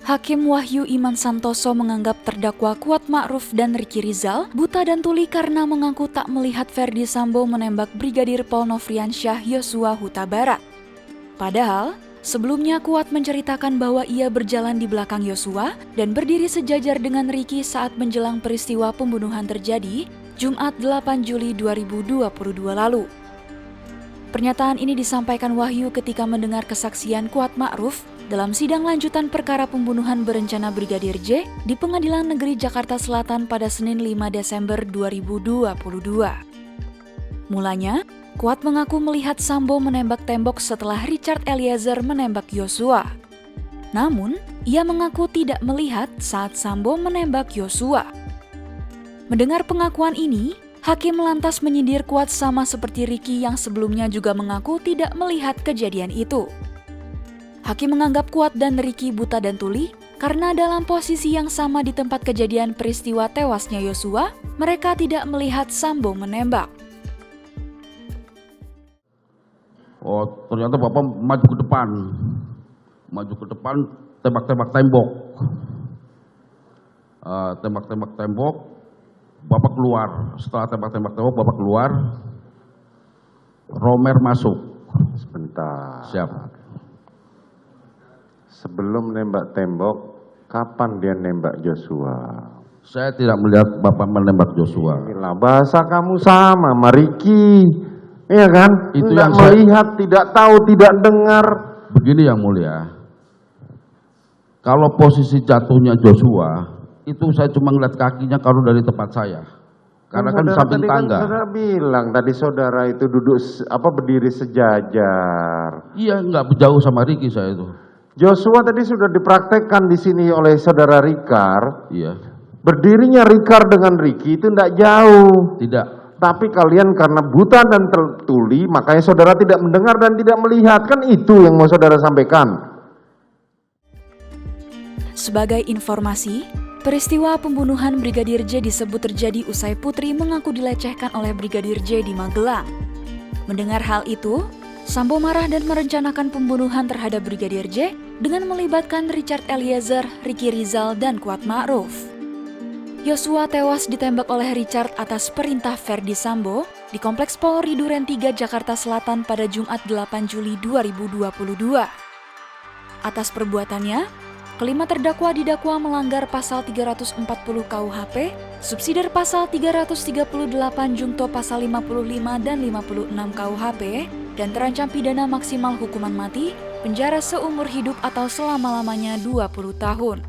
Hakim Wahyu Iman Santoso menganggap terdakwa Kuat Ma'ruf dan Ricky Rizal buta dan tuli karena mengaku tak melihat Ferdy Sambo menembak Brigadir Paul Nofriansyah Yosua Huta Barat. Padahal, sebelumnya Kuat menceritakan bahwa ia berjalan di belakang Yosua dan berdiri sejajar dengan Ricky saat menjelang peristiwa pembunuhan terjadi Jumat 8 Juli 2022 lalu. Pernyataan ini disampaikan Wahyu ketika mendengar kesaksian Kuat Ma'ruf dalam sidang lanjutan perkara pembunuhan berencana Brigadir J di Pengadilan Negeri Jakarta Selatan pada Senin 5 Desember 2022. Mulanya, Kuat mengaku melihat Sambo menembak tembok setelah Richard Eliezer menembak Yosua. Namun, ia mengaku tidak melihat saat Sambo menembak Yosua. Mendengar pengakuan ini, Hakim lantas menyindir Kuat sama seperti Ricky yang sebelumnya juga mengaku tidak melihat kejadian itu. Hakim menganggap Kuat dan Ricky buta dan tuli karena dalam posisi yang sama di tempat kejadian peristiwa tewasnya Yosua, mereka tidak melihat Sambo menembak. Oh, ternyata Bapak maju ke depan, tembak-tembak tembok. Tembak-tembak tembok, Bapak keluar. Setelah tembak-tembak tembok, Bapak keluar, Romer masuk. Sebentar. Siap. Sebelum nembak tembok, kapan dia nembak Joshua? Saya tidak melihat Bapak menembak Joshua. Inilah bahasa kamu sama, Mariki. Iya kan? Itu tidak yang melihat, tidak tahu, tidak dengar. Begini Yang Mulia, kalau posisi jatuhnya Joshua, itu saya cuma ngeliat kakinya kalau dari tempat saya. Karena kan samping tangga. Saudara bilang tadi saudara itu duduk berdiri sejajar. Iya, nggak jauh sama Ricky saya itu. Joshua tadi sudah dipraktekkan di sini oleh saudara Rikar. Iya. Berdirinya Rikar dengan Ricky itu tidak jauh. Tidak. Tapi kalian karena buta dan tuli, makanya saudara tidak mendengar dan tidak melihat. Kan itu yang mau saudara sampaikan. Sebagai informasi, peristiwa pembunuhan Brigadir J disebut terjadi usai Putri mengaku dilecehkan oleh Brigadir J di Magelang. Mendengar hal itu, Sambo marah dan merencanakan pembunuhan terhadap Brigadir J dengan melibatkan Richard Eliezer, Ricky Rizal, dan Kuat Ma'ruf. Yosua tewas ditembak oleh Richard atas perintah Ferdy Sambo di Kompleks Polri Duren 3 Jakarta Selatan pada Jumat 8 Juli 2022. Atas perbuatannya, kelima terdakwa didakwa melanggar pasal 340 KUHP, subsidiar pasal 338 Jungto pasal 55 dan 56 KUHP, dan terancam pidana maksimal hukuman mati, penjara seumur hidup atau selama-lamanya 20 tahun.